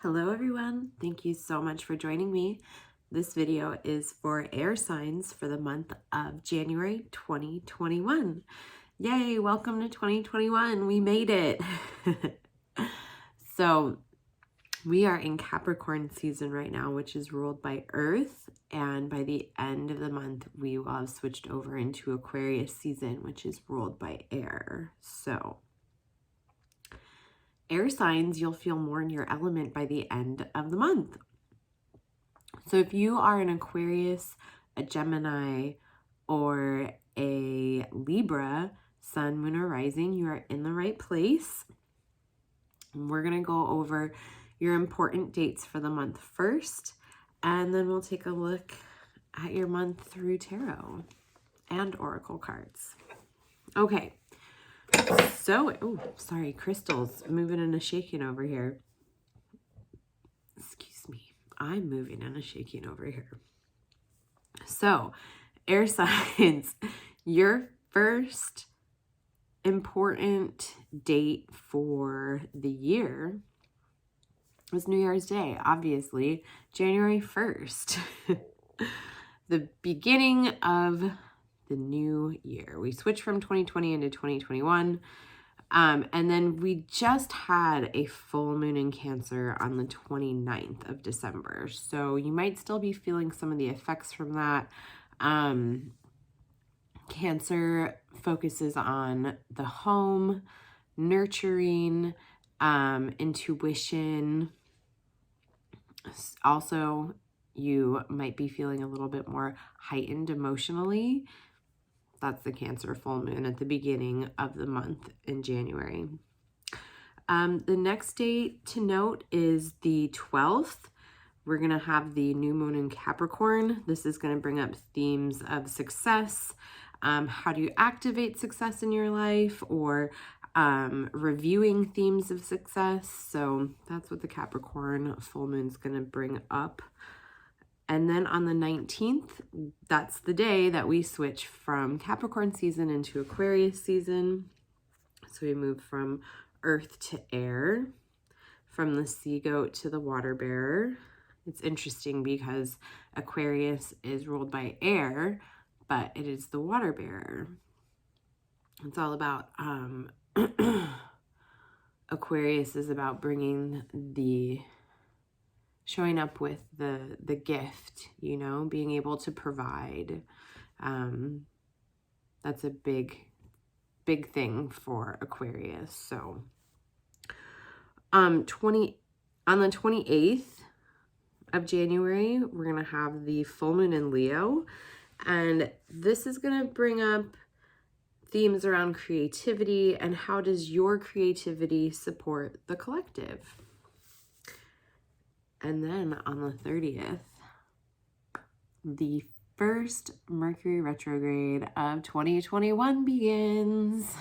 Hello everyone, thank you so much for joining me. This video is for air signs for the month of January 2021. Yay, welcome to 2021, we made it. So we are in Capricorn season right now, which is ruled by Earth, and by the end of the month we will have switched over into Aquarius season, which is ruled by air. So air signs, you'll feel more in your element by the end of the month. So if you are an Aquarius, a Gemini, or a Libra, sun, moon, or rising, you are in the right place. And we're going to go over your important dates for the month first, and then we'll take a look at your month through tarot and oracle cards. Okay. So, oh, sorry, crystals moving and a shaking over here. Excuse me, I'm moving and a shaking over here. So, air signs, your first important date for the year was New Year's Day, obviously, January 1st, the beginning of the new year. We switched from 2020 into 2021. And then we just had a full moon in Cancer on the 29th of December. So you might still be feeling some of the effects from that. Cancer focuses on the home, nurturing, intuition. Also, you might be feeling a little bit more heightened emotionally. That's the Cancer full moon at the beginning of the month in January. The next date to note is the 12th. We're going to have the new moon in Capricorn. This is going to bring up themes of success. How do you activate success in your life, or reviewing themes of success? So that's what the Capricorn full moon is going to bring up. And then on the 19th, that's the day that we switch from Capricorn season into Aquarius season. So we move from earth to air, from the sea goat to the water bearer. It's interesting because Aquarius is ruled by air, but it is the water bearer. It's all about, Aquarius is about bringing showing up with the gift, you know, being able to provide. That's a big thing for Aquarius. So on the 28th of January, we're going to have the full moon in Leo, and this is going to bring up themes around creativity and how does your creativity support the collective. And then on the 30th, the first Mercury retrograde of 2021 begins.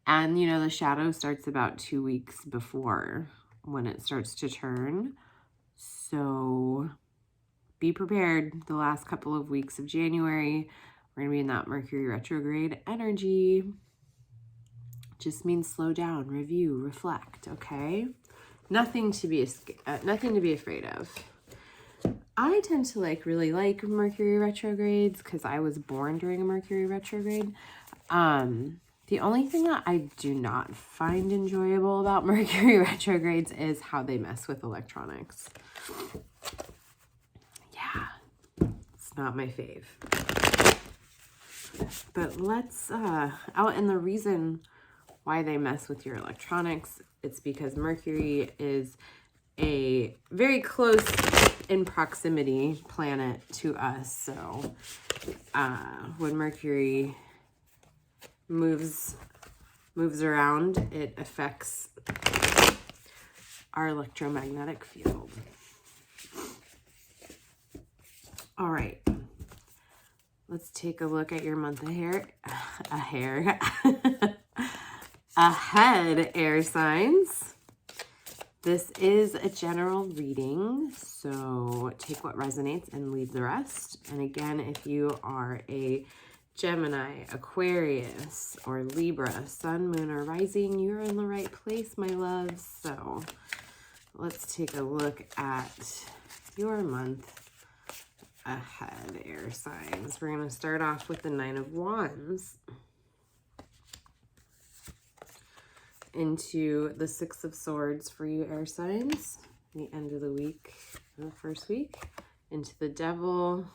And, you know, the shadow starts about 2 weeks before when it starts to turn. So be prepared. The last couple of weeks of January, we're going to be in that Mercury retrograde energy. Just means slow down, review, reflect, okay? Nothing to be afraid of. I tend to really like Mercury retrogrades because I was born during a Mercury retrograde. The only thing that I do not find enjoyable about Mercury retrogrades is how they mess with electronics. Yeah, it's not my fave. But let's, and the reason why they mess with your electronics, it's because Mercury is a very close in proximity planet to us. So when Mercury moves around, it affects our electromagnetic field. All right. Let's take a look at your month ahead, air signs. This is a general reading, so take what resonates and leave the rest. And again, if you are a Gemini, Aquarius, or Libra, sun, moon, or rising, you're in the right place, my loves. So let's take a look at your month ahead, air signs. We're going to start off with the Nine of Wands into the Six of Swords for you, air signs. The end of the week, the first week, into the Devil,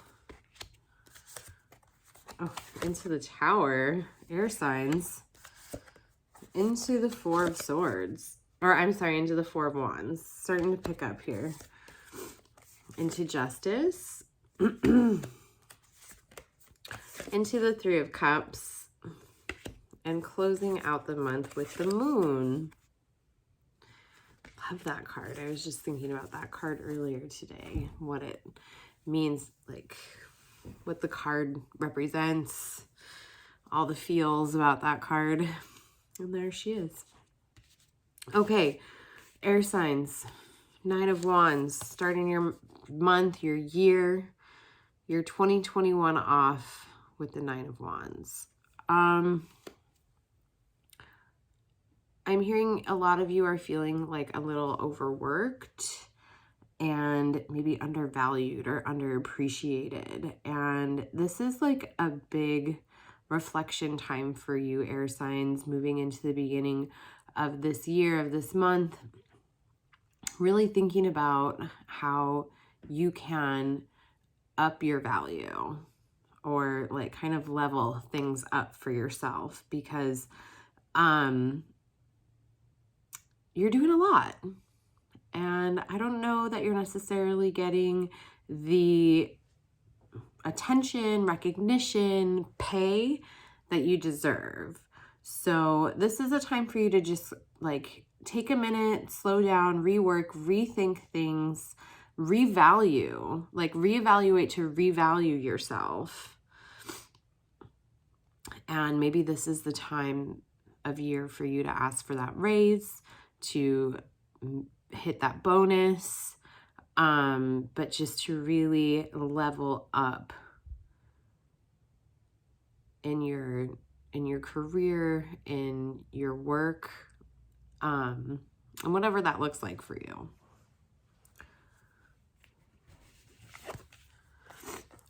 into the Tower, air signs, into the Four of Swords, or I'm sorry, into the Four of Wands, starting to pick up here, into Justice, into the Three of Cups, and closing out the month with the Moon. Love that card. I was just thinking about that card earlier today, what it means, like what the card represents, all the feels about that card. And there she is. Okay, air signs, Nine of Wands, starting your month, your year, your 2021 off with the Nine of Wands. I'm hearing a lot of you are feeling like a little overworked and maybe undervalued or underappreciated. And this is like a big reflection time for you, air signs, moving into the beginning of this year, of this month. Really thinking about how you can up your value or like kind of level things up for yourself, because you're doing a lot. And I don't know that you're necessarily getting the attention, recognition, pay that you deserve. So this is a time for you to just like take a minute, slow down, rework, rethink things, revalue, like reevaluate to revalue yourself. And maybe this is the time of year for you to ask for that raise, to hit that bonus, but just to really level up in your career, in your work, and whatever that looks like for you.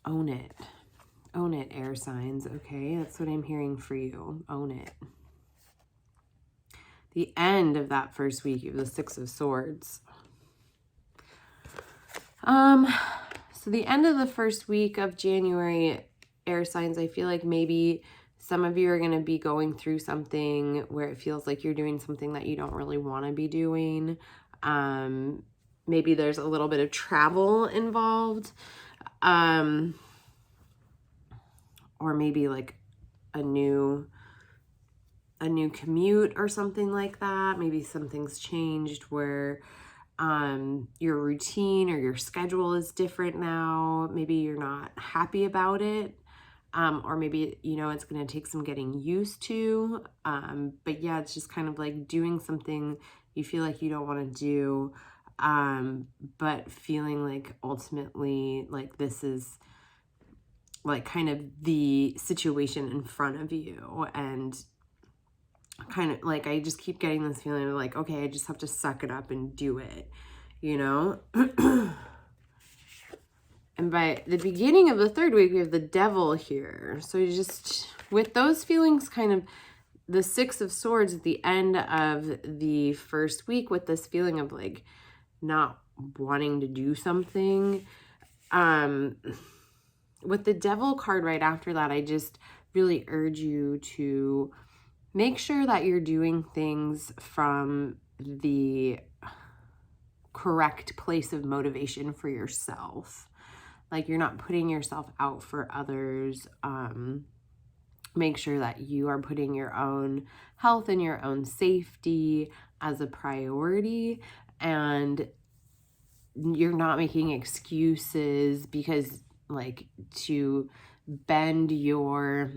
Own it. Own it, air signs. Okay, that's what I'm hearing for you. Own it. The end of that first week, you have the Six of Swords. So the end of the first week of January, air signs, I feel like maybe some of you are going to be going through something where it feels like you're doing something that you don't really want to be doing. Maybe there's a little bit of travel involved. Or maybe like a new commute or something like that. Maybe something's changed where your routine or your schedule is different now. Maybe you're not happy about it. Or maybe, you know, it's going to take some getting used to. But yeah, it's just kind of like doing something you feel like you don't want to do, but feeling like ultimately like this is like kind of the situation in front of you, and kind of like I just keep getting this feeling of like, okay, I just have to suck it up and do it, you know? And by the beginning of the third week, we have the Devil here. So you just, with those feelings, kind of the Six of Swords at the end of the first week, with this feeling of like not wanting to do something, with the Devil card right after that, I just really urge you to make sure that you're doing things from the correct place of motivation for yourself. Like you're not putting yourself out for others. Make sure that you are putting your own health and your own safety as a priority, and you're not making excuses because like to bend your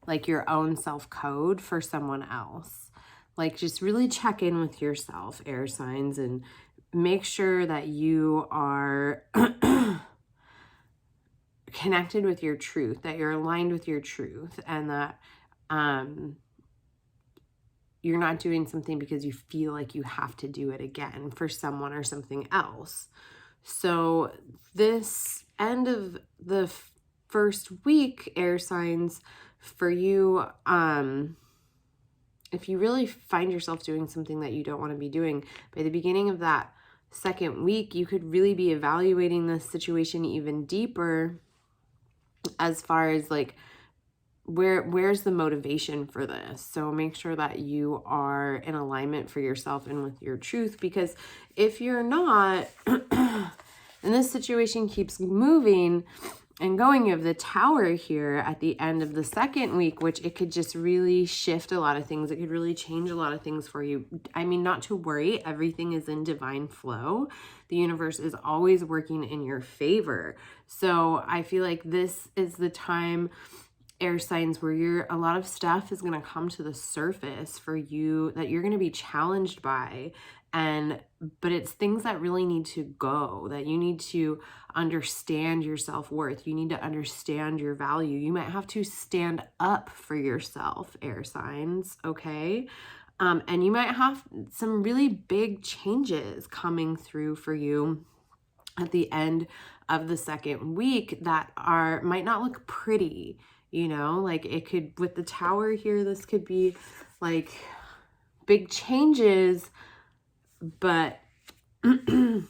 like your own self code for someone else. Like just really check in with yourself, air signs, and make sure that you are connected with your truth, that you're aligned with your truth, and that you're not doing something because you feel like you have to do it again for someone or something else. So this end of the first week, air signs, for you, if you really find yourself doing something that you don't want to be doing, by the beginning of that second week, you could really be evaluating this situation even deeper as far as like, where's the motivation for this? So make sure that you are in alignment for yourself and with your truth, because if you're not, and this situation keeps moving and going, you have the Tower here at the end of the second week, which it could just really shift a lot of things. It could really change a lot of things for you. I mean, not to worry, everything is in divine flow. The universe is always working in your favor. So I feel like this is the time, air signs, where a lot of stuff is going to come to the surface for you that you're going to be challenged by. But it's things that really need to go, that you need to understand your self-worth. You need to understand your value. You might have to stand up for yourself, air signs, okay? And you might have some really big changes coming through for you at the end of the second week that might not look pretty, you know? Like it could, with the Tower here, this could be like big changes, but in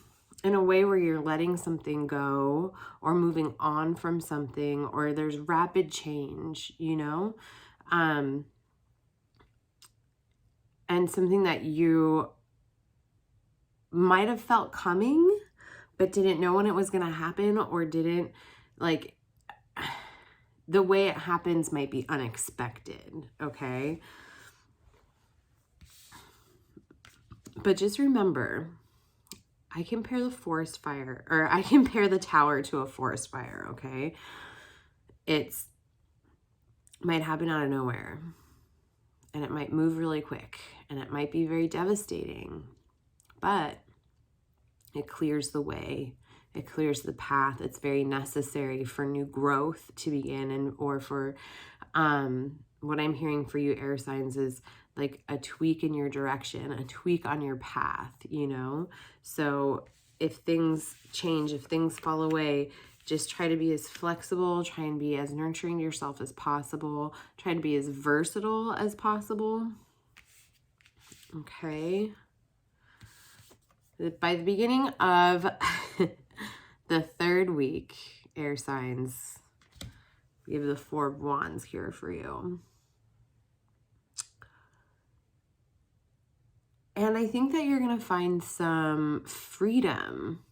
a way where you're letting something go or moving on from something, or there's rapid change, you know? And something that you might have felt coming, but didn't know when it was going to happen, or didn't, like, the way it happens might be unexpected, okay? But just remember, I compare the forest fire, or I compare the Tower to a forest fire, okay? It's might happen out of nowhere, and it might move really quick, and it might be very devastating, but it clears the way. It clears the path. It's very necessary for new growth to begin, or for what I'm hearing for you, air signs, is like a tweak in your direction, a tweak on your path, you know? So if things change, if things fall away, just try to be as flexible, try and be as nurturing to yourself as possible, try to be as versatile as possible, okay? By the beginning of the third week, air signs, we have the Four of Wands here for you. And I think that you're going to find some freedom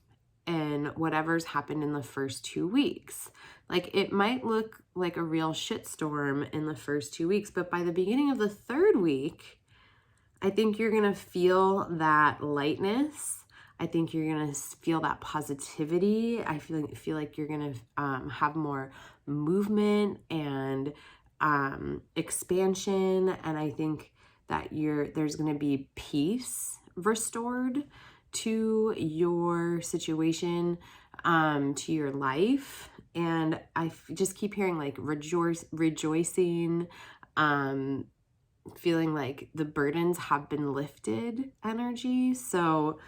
in whatever's happened in the first 2 weeks. Like, it might look like a real shitstorm in the first 2 weeks, but by the beginning of the third week, I think you're going to feel that lightness. I think you're going to feel that positivity. I feel like you're going to have more movement and expansion. And I think that there's going to be peace restored to your situation, to your life. And I just keep hearing like rejoicing, feeling like the burdens have been lifted energy. So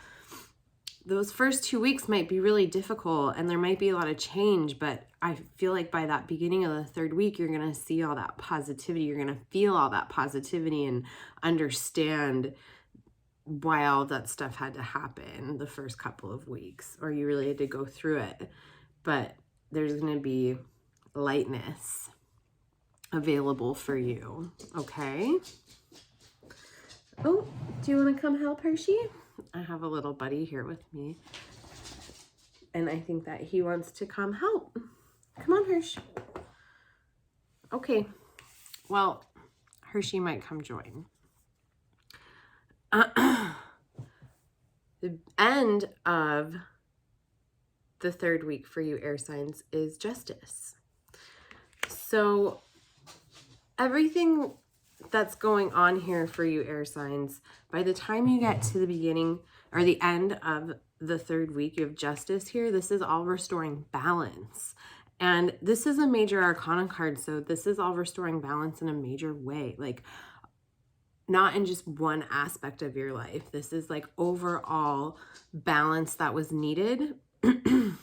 those first 2 weeks might be really difficult, and there might be a lot of change, but I feel like by that beginning of the third week, you're going to see all that positivity. You're going to feel all that positivity and understand why all that stuff had to happen the first couple of weeks, or you really had to go through it. But there's going to be lightness available for you, okay? Oh, do you want to come help, Hershey? I have a little buddy here with me, and I think that he wants to come help. Come on, Hershey. Okay, well, Hershey might come join. The end of the third week for you, air signs, is Justice. So everything that's going on here for you, air signs, by the time you get to the beginning or the end of the third week, you have Justice here. This is all restoring balance. And this is a major arcana card, so this is all restoring balance in a major way. Like, not in just one aspect of your life. This is like overall balance that was needed. And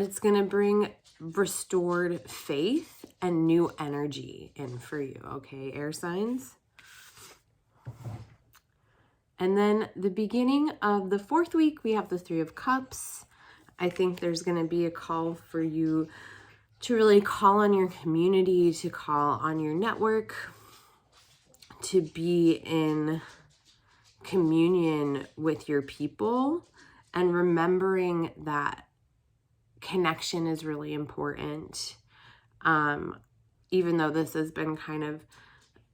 it's going to bring restored faith and new energy in for you, okay, air signs? And then the beginning of the 4th week, we have the 3 of Cups. I think there's going to be a call for you to really call on your community, to call on your network, to be in communion with your people, and remembering that connection is really important. Even though this has been kind of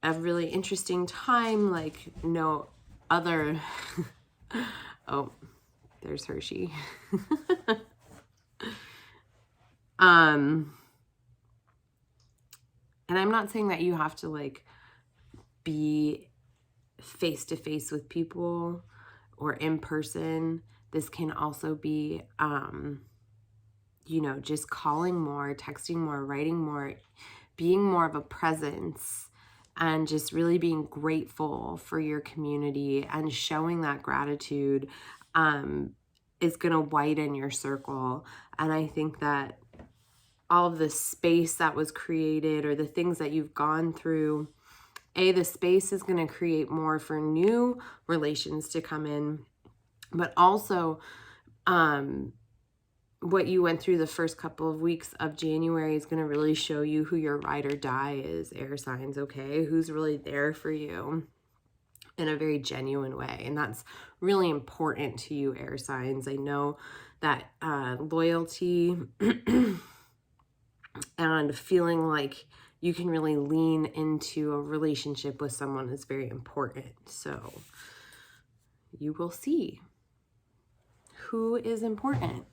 a really interesting time, like no other, oh, there's Hershey. And I'm not saying that you have to like be face to face with people or in person. This can also be, you know, just calling more, texting more, writing more, being more of a presence, and just really being grateful for your community and showing that gratitude is going to widen your circle. And I think that all of the space that was created or the things that you've gone through, the space is going to create more for new relations to come in, but also what you went through the first couple of weeks of January is going to really show you who your ride or die is, air signs, okay? Who's really there for you in a very genuine way. And that's really important to you, air signs. I know that loyalty and feeling like you can really lean into a relationship with someone is very important. So you will see who is important.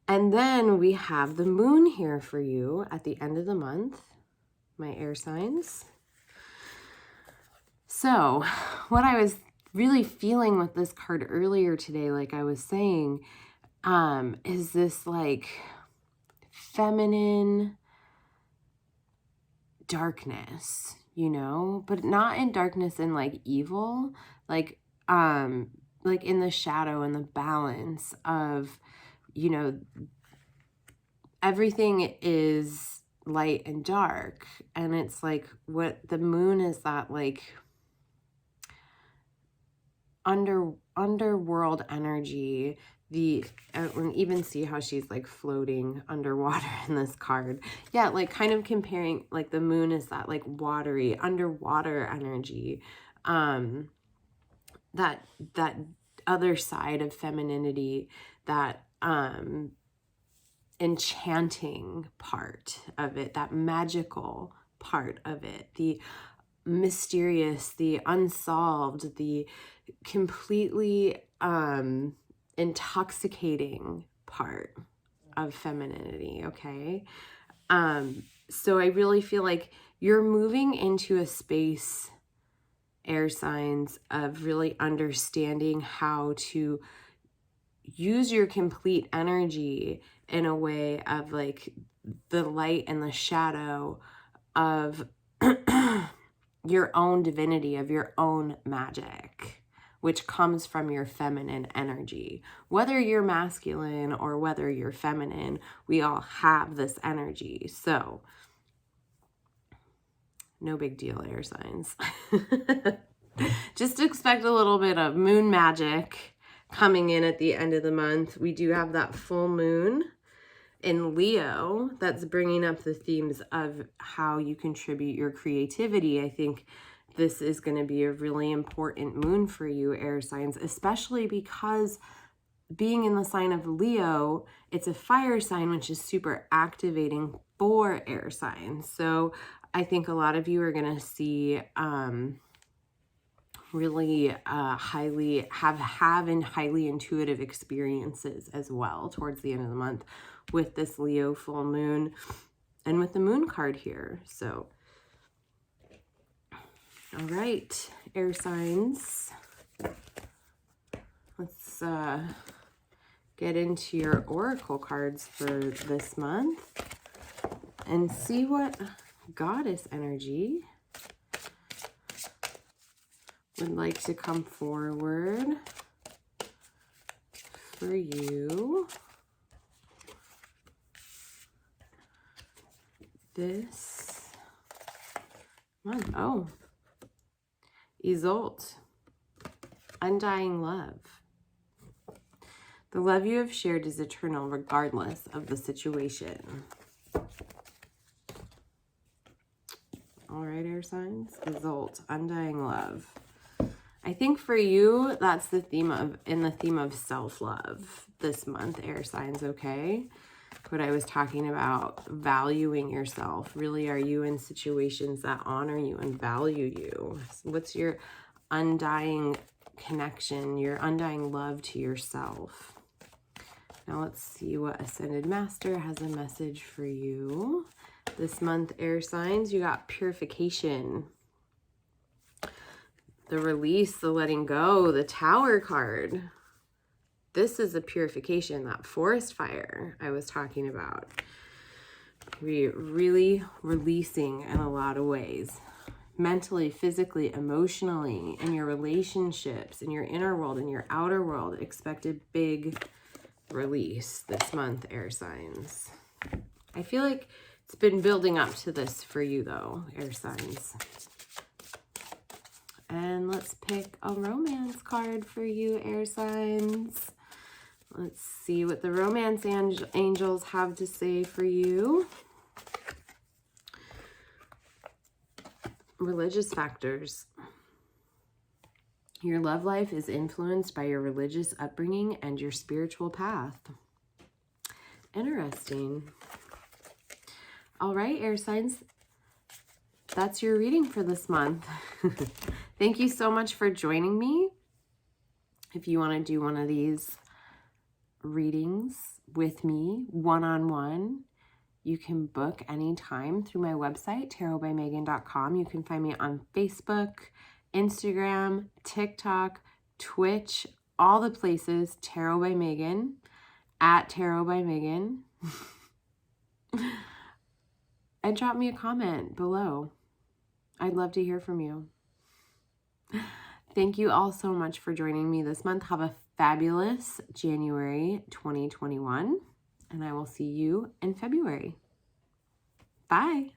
And then we have the moon here for you at the end of the month, my air signs. So what I was really feeling with this card earlier today, like I was saying, is this like feminine darkness, you know, but not in darkness in like evil, like in the shadow and the balance of, you know, everything is light and dark. And it's like what the moon is, that like underworld energy. And even see how she's like floating underwater in this card. Yeah, like kind of comparing, like the moon is that like watery underwater energy, that other side of femininity, that enchanting part of it, that magical part of it, the mysterious, the unsolved, the completely intoxicating part of femininity, okay? So I really feel like you're moving into a space, air signs, of really understanding how to use your complete energy in a way of like the light and the shadow of your own divinity, of your own magic, which comes from your feminine energy. Whether you're masculine or whether you're feminine, we all have this energy. So no big deal, air signs. Just expect a little bit of moon magic coming in at the end of the month. We do have that full moon in Leo that's bringing up the themes of how you contribute your creativity. I think this is going to be a really important moon for you, air signs, especially because being in the sign of Leo, it's a fire sign, which is super activating for air signs. So I think a lot of you are going to see really highly intuitive experiences as well towards the end of the month with this Leo full moon and with the moon card here. So all right, air signs, let's get into your oracle cards for this month and see what goddess energy would like to come forward for you this month. Oh, Isolde, undying love. The love you have shared is eternal regardless of the situation. All right, air signs. Isolde, undying love. I think for you, that's the theme of self-love this month, air signs, okay? What I was talking about, valuing yourself. Really, are you in situations that honor you and value you? What's your undying connection, your undying love to yourself? Now let's see what Ascended Master has a message for you. This month, air signs, you got purification. The release, the letting go, the Tower card. This is a purification, that forest fire I was talking about. We're really releasing in a lot of ways. Mentally, physically, emotionally, in your relationships, in your inner world, in your outer world. Expect a big release this month, air signs. I feel like it's been building up to this for you though, air signs. And let's pick a romance card for you, air signs. Let's see what the romance angels have to say for you. Religious factors. Your love life is influenced by your religious upbringing and your spiritual path. Interesting. All right, air signs. That's your reading for this month. Thank you so much for joining me. If you want to do one of these readings with me one-on-one, you can book anytime through my website, tarotbymegan.com. You can find me on Facebook, Instagram, TikTok, Twitch, all the places, Tarot by Megan, at Tarot by Megan. And drop me a comment below. I'd love to hear from you. Thank you all so much for joining me this month. Have a fabulous January 2021, and I will see you in February. Bye.